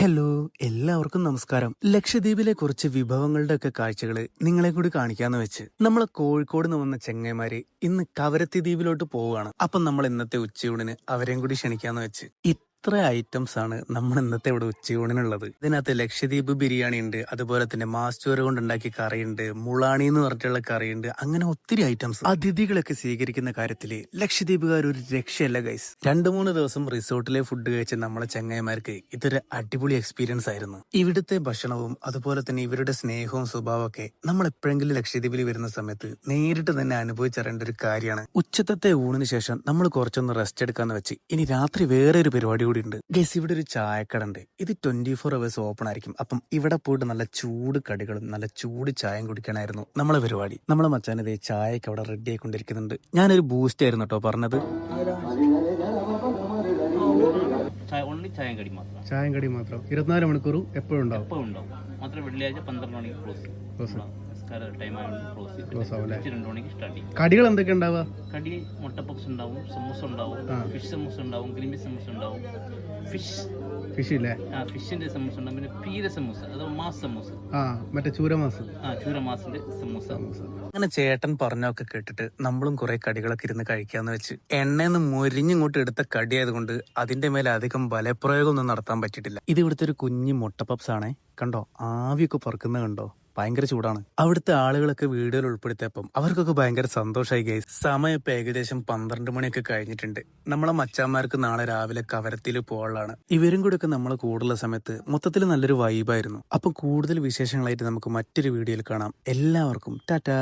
Hello, എല്ലാവർക്കും നമസ്കാരം. ലക്ഷദ്വീപിലെ കുറച്ച് വിഭവങ്ങളുടെ ഒക്കെ കാഴ്ചകള് നിങ്ങളെ കൂടി കാണിക്കാന്ന് വെച്ച് നമ്മളെ കോഴിക്കോട് നിന്ന് വന്ന ചെങ്ങൈമാര് ഇന്ന് കവരത്തി ദ്വീപിലോട്ട് പോവുകയാണ്. അപ്പം നമ്മൾ ഇന്നത്തെ ഉച്ചയൂണിന് അവരെയും കൂടി ക്ഷണിക്കാന്ന് വെച്ച് ഇത്ര ഐറ്റംസ് ആണ് നമ്മൾ ഇന്നത്തെ ഇവിടെ ഉച്ചയൂണിനുള്ളത്. ഇതിനകത്ത് ലക്ഷദ്വീപ് ബിരിയാണി ഉണ്ട്, അതുപോലെ തന്നെ മാസ്റ്റോറ് കൊണ്ടുണ്ടാക്കിയ കറിയുണ്ട്, മുളാണി എന്ന് പറഞ്ഞിട്ടുള്ള കറിയുണ്ട്. അങ്ങനെ ഒത്തിരി ഐറ്റംസ്. അതിഥികളൊക്കെ സ്വീകരിക്കുന്ന കാര്യത്തില് ലക്ഷദ്വീപുകാർ ഒരു രക്ഷയല്ല ഗൈസ്. 2-3 ദിവസം റിസോർട്ടിലെ ഫുഡ് കഴിച്ച നമ്മളെ ചെങ്ങായിമാർക്ക് ഇതൊരു അടിപൊളി എക്സ്പീരിയൻസ് ആയിരുന്നു. ഇവിടുത്തെ ഭക്ഷണവും അതുപോലെ തന്നെ ഇവരുടെ സ്നേഹവും സ്വഭാവവും ഒക്കെ നമ്മൾ എപ്പോഴെങ്കിലും ലക്ഷദ്വീപിൽ വരുന്ന സമയത്ത് നേരിട്ട് തന്നെ അനുഭവിച്ചറിയേണ്ട ഒരു കാര്യമാണ്. ഉച്ചത്തെ ഊണിന് ശേഷം നമ്മൾ കുറച്ചൊന്ന് റെസ്റ്റ് എടുക്കാന്ന് വെച്ച് ഇനി രാത്രി വേറെ ഒരു പരിപാടി കൂടി ഉണ്ട് ഗൈസ്. ഇവിടെ ഒരു ചായക്കട ഉണ്ട്. ഇത് 24 hours ഓപ്പൺ ആയിരിക്കും. അപ്പം ഇവിടെ പോയിട്ട് നല്ല ചൂട് കടികളും നല്ല ചൂട് ചായയും കുടിക്കാനായിരുന്നു നമ്മളെ പരിപാടി. നമ്മളെ മച്ചാനതേ ചായയൊക്കെ അവിടെ റെഡി ആയിക്കൊണ്ടിരിക്കുന്നുണ്ട്. ഞാനൊരു ബൂസ്റ്റ് ആയിരുന്നു കേട്ടോ പറഞ്ഞത്. ചായം കടി മാത്രം 24 മണിക്കൂറും എപ്പോഴും ഉണ്ടാവും. മാത്രം വെള്ളിയാഴ്ച 12 മണിക്ക് ക്ലോസ്. കടികൾ എന്തൊക്കെ ഉണ്ടാവുക? കടി മുട്ട പപ്സ് ഉണ്ടാവും, സമൂസ ഉണ്ടാവും, ഫിഷ് സമൂസ ഉണ്ടാവും, ഗ്രീൻ സമൂസ ഉണ്ടാവും, ഫിഷ് ഇല്ലേ? ഫിഷിന്റെ സമൂസ ഉണ്ടാവും, പിന്നെ പീര സമൂസ, അത് മാസ് സമൂസ, മറ്റേ ചൂരമാസ്, ചൂരമാസിന്റെ സമൂസ. അങ്ങനെ ചേട്ടൻ പറഞ്ഞൊക്കെ കേട്ടിട്ട് നമ്മളും കുറെ കടികളൊക്കെ ഇരുന്ന് കഴിക്കാന്ന് വെച്ച് എണ്ണയെന്ന് മൊരിഞ്ഞിങ്ങോട്ട് എടുത്ത കടി ആയതുകൊണ്ട് അതിന്റെ മേലെ അധികം ബലപ്രയോഗം ഒന്നും നടത്താൻ പറ്റിയിട്ടില്ല. ഇത് ഇവിടുത്തെ ഒരു കുഞ്ഞു മുട്ട പപ്സ് ആണേ. കണ്ടോ, ആവിയൊക്കെ പറക്കുന്നത് കണ്ടോ? ഭയങ്കര ചൂടാണ്. അവിടുത്തെ ആളുകളൊക്കെ വീഡിയോയിൽ ഉൾപ്പെടുത്തിയപ്പം അവർക്കൊക്കെ ഭയങ്കര സന്തോഷമായി ഗൈസ്. സമയം ഇപ്പൊ ഏകദേശം 12 മണിയൊക്കെ കഴിഞ്ഞിട്ടുണ്ട്. നമ്മളെ മച്ചാന്മാർക്ക് നാളെ രാവിലെ കവരത്തിയിൽ പോകാനുള്ളതാണ്. ഇവരും കൂടെ ഒക്കെ നമ്മളെ കൂടുള്ള സമയത്ത് മൊത്തത്തിൽ നല്ലൊരു വൈബായിരുന്നു. അപ്പൊ കൂടുതൽ വിശേഷങ്ങളായിട്ട് നമുക്ക് മറ്റൊരു വീഡിയോയിൽ കാണാം. എല്ലാവർക്കും ടാറ്റാ.